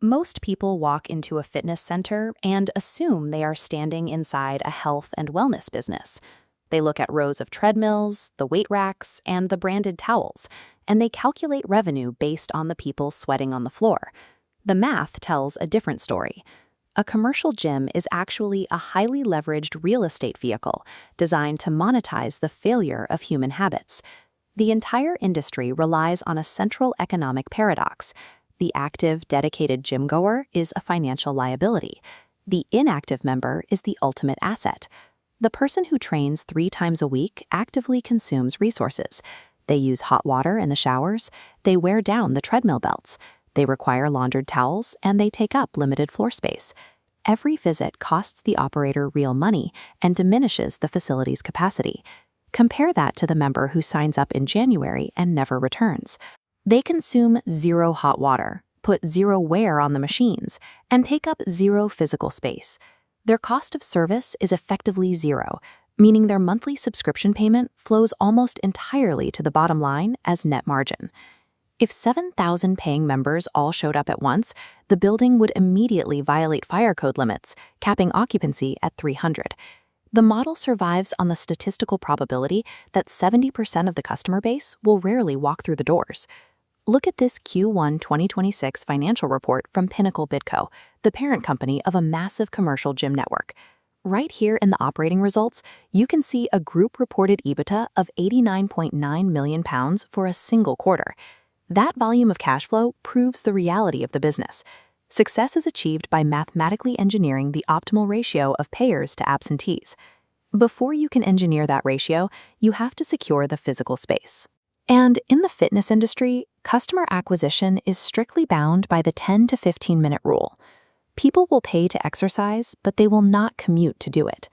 Most people walk into a fitness center and assume they are standing inside a health and wellness business. They look at rows of treadmills, the weight racks, and the branded towels, and they calculate revenue based on the people sweating on the floor. The math tells a different story. A commercial gym is actually a highly leveraged real estate vehicle designed to monetize the failure of human habits. The entire industry relies on a central economic paradox. The active, dedicated gym-goer is a financial liability. The inactive member is the ultimate asset. The person who trains 3 times a week actively consumes resources. They use hot water in the showers, they wear down the treadmill belts, they require laundered towels, and they take up limited floor space. Every visit costs the operator real money and diminishes the facility's capacity. Compare that to the member who signs up in January and never returns. They consume 0 hot water, put 0 wear on the machines, and take up 0 physical space. Their cost of service is effectively 0, meaning their monthly subscription payment flows almost entirely to the bottom line as net margin. If 7,000 paying members all showed up at once, the building would immediately violate fire code limits, capping occupancy at 300. The model survives on the statistical probability that 70% of the customer base will rarely walk through the doors. Look at this Q1 2026 financial report from Pinnacle Bidco, the parent company of a massive commercial gym network. Right here in the operating results, you can see a group-reported EBITDA of £89.9 million for a single quarter. That volume of cash flow proves the reality of the business. Success is achieved by mathematically engineering the optimal ratio of payers to absentees. Before you can engineer that ratio, you have to secure the physical space. And in the fitness industry, customer acquisition is strictly bound by the 10 to 15-minute rule. People will pay to exercise, but they will not commute to do it.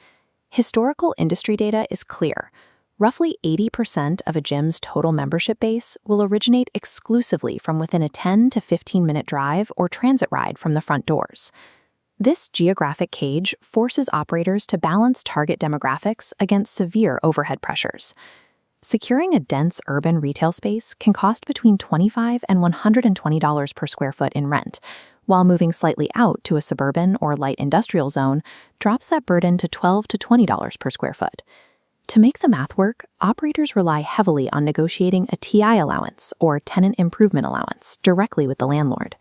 Historical industry data is clear. Roughly 80% of a gym's total membership base will originate exclusively from within a 10 to 15-minute drive or transit ride from the front doors. This geographic cage forces operators to balance target demographics against severe overhead pressures. Securing a dense urban retail space can cost between $25 and $120 per square foot in rent, while moving slightly out to a suburban or light industrial zone drops that burden to $12 to $20 per square foot. To make the math work, operators rely heavily on negotiating a TI allowance or tenant improvement allowance directly with the landlord.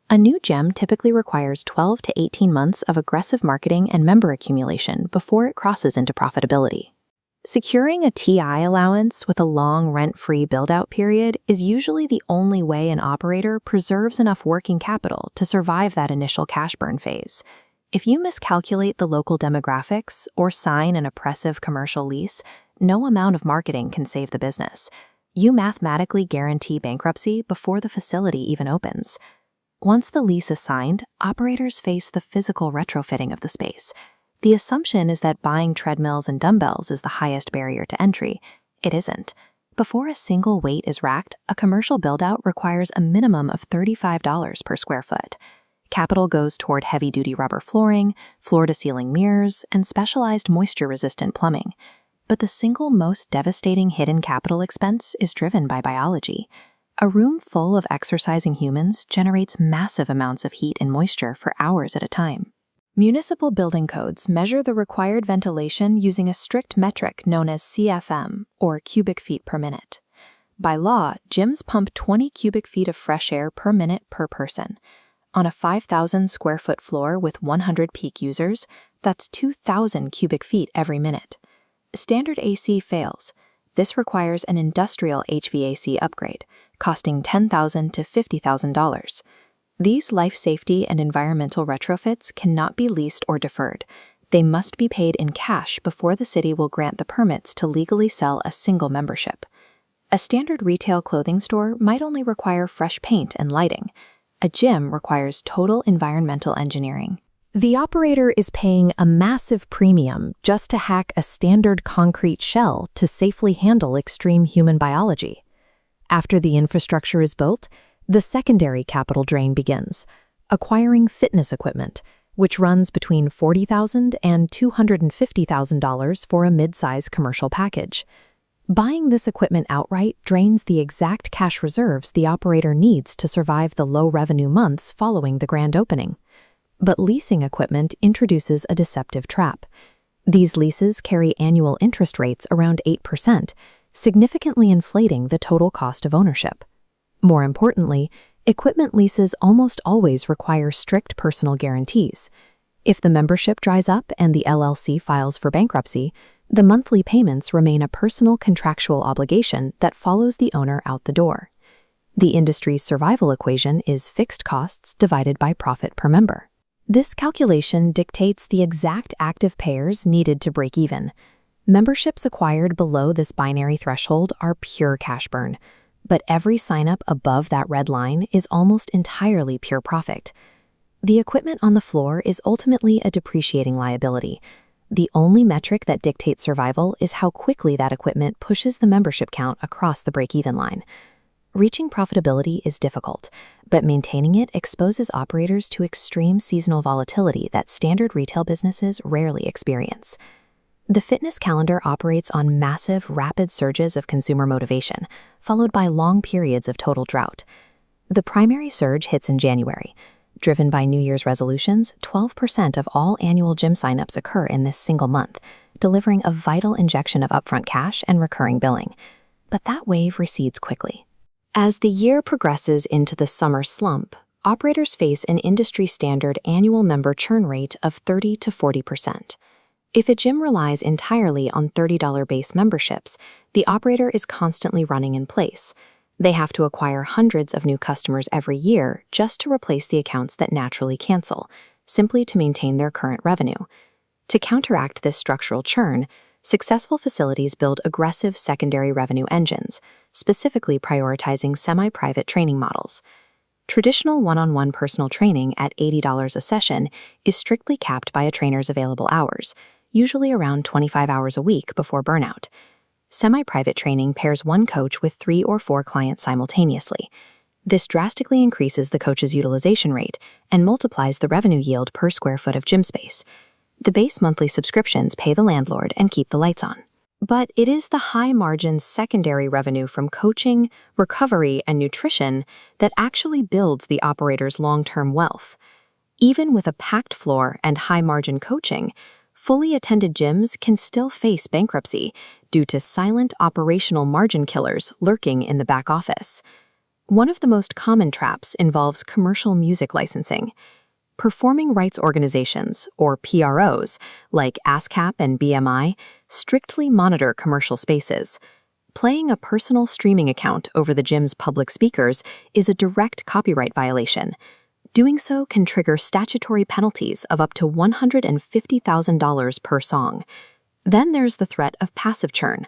A new gym typically requires 12 to 18 months of aggressive marketing and member accumulation before it crosses into profitability. Securing a TI allowance with a long rent-free build-out period is usually the only way an operator preserves enough working capital to survive that initial cash burn phase. If you miscalculate the local demographics or sign an oppressive commercial lease, no amount of marketing can save the business. You mathematically guarantee bankruptcy before the facility even opens. Once the lease is signed, operators face the physical retrofitting of the space. The assumption is that buying treadmills and dumbbells is the highest barrier to entry. It isn't. Before a single weight is racked, a commercial build-out requires a minimum of $35 per square foot. Capital goes toward heavy-duty rubber flooring, floor-to-ceiling mirrors, and specialized moisture-resistant plumbing. But the single most devastating hidden capital expense is driven by biology. A room full of exercising humans generates massive amounts of heat and moisture for hours at a time. Municipal building codes measure the required ventilation using a strict metric known as CFM, or cubic feet per minute. By law, gyms pump 20 cubic feet of fresh air per minute per person. On a 5,000 square foot floor with 100 peak users, that's 2,000 cubic feet every minute. Standard AC fails. This requires an industrial HVAC upgrade, costing $10,000 to $50,000. These life safety and environmental retrofits cannot be leased or deferred. They must be paid in cash before the city will grant the permits to legally sell a single membership. A standard retail clothing store might only require fresh paint and lighting. A gym requires total environmental engineering. The operator is paying a massive premium just to hack a standard concrete shell to safely handle extreme human biology. After the infrastructure is built, the secondary capital drain begins, acquiring fitness equipment, which runs between $40,000 and $250,000 for a mid-size commercial package. Buying this equipment outright drains the exact cash reserves the operator needs to survive the low-revenue months following the grand opening. But leasing equipment introduces a deceptive trap. These leases carry annual interest rates around 8%, significantly inflating the total cost of ownership. More importantly, equipment leases almost always require strict personal guarantees. If the membership dries up and the LLC files for bankruptcy, the monthly payments remain a personal contractual obligation that follows the owner out the door. The industry's survival equation is fixed costs divided by profit per member. This calculation dictates the exact active payers needed to break even. Memberships acquired below this binary threshold are pure cash burn, but every sign-up above that red line is almost entirely pure profit. The equipment on the floor is ultimately a depreciating liability. The only metric that dictates survival is how quickly that equipment pushes the membership count across the break-even line. Reaching profitability is difficult, but maintaining it exposes operators to extreme seasonal volatility that standard retail businesses rarely experience. The fitness calendar operates on massive, rapid surges of consumer motivation, followed by long periods of total drought. The primary surge hits in January. Driven by New Year's resolutions, 12% of all annual gym signups occur in this single month, delivering a vital injection of upfront cash and recurring billing. But that wave recedes quickly. As the year progresses into the summer slump, operators face an industry-standard annual member churn rate of 30 to 40%. If a gym relies entirely on $30 base memberships, the operator is constantly running in place. They have to acquire hundreds of new customers every year just to replace the accounts that naturally cancel, simply to maintain their current revenue. To counteract this structural churn, successful facilities build aggressive secondary revenue engines, specifically prioritizing semi-private training models. Traditional one-on-one personal training at $80 a session is strictly capped by a trainer's available hours, usually around 25 hours a week before burnout. Semi-private training pairs one coach with 3 or 4 clients simultaneously. This drastically increases the coach's utilization rate and multiplies the revenue yield per square foot of gym space. The base monthly subscriptions pay the landlord and keep the lights on. But it is the high-margin secondary revenue from coaching, recovery, and nutrition that actually builds the operator's long-term wealth. Even with a packed floor and high-margin coaching, fully attended gyms can still face bankruptcy due to silent operational margin killers lurking in the back office. One of the most common traps involves commercial music licensing. Performing rights organizations, or PROs, like ASCAP and BMI, strictly monitor commercial spaces. Playing a personal streaming account over the gym's public speakers is a direct copyright violation. Doing so can trigger statutory penalties of up to $150,000 per song. Then there's the threat of passive churn.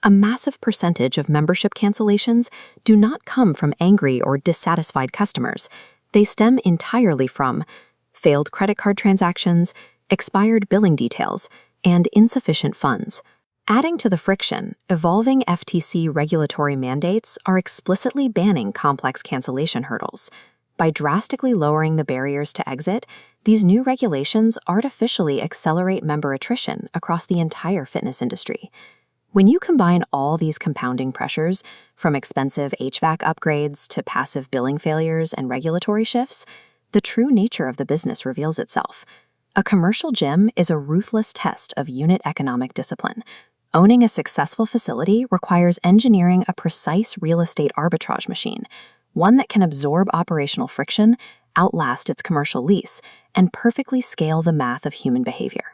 A massive percentage of membership cancellations do not come from angry or dissatisfied customers. They stem entirely from failed credit card transactions, expired billing details, and insufficient funds. Adding to the friction, evolving FTC regulatory mandates are explicitly banning complex cancellation hurdles. By drastically lowering the barriers to exit, these new regulations artificially accelerate member attrition across the entire fitness industry. When you combine all these compounding pressures, from expensive HVAC upgrades to passive billing failures and regulatory shifts, the true nature of the business reveals itself. A commercial gym is a ruthless test of unit economic discipline. Owning a successful facility requires engineering a precise real estate arbitrage machine, one that can absorb operational friction, outlast its commercial lease, and perfectly scale the math of human behavior.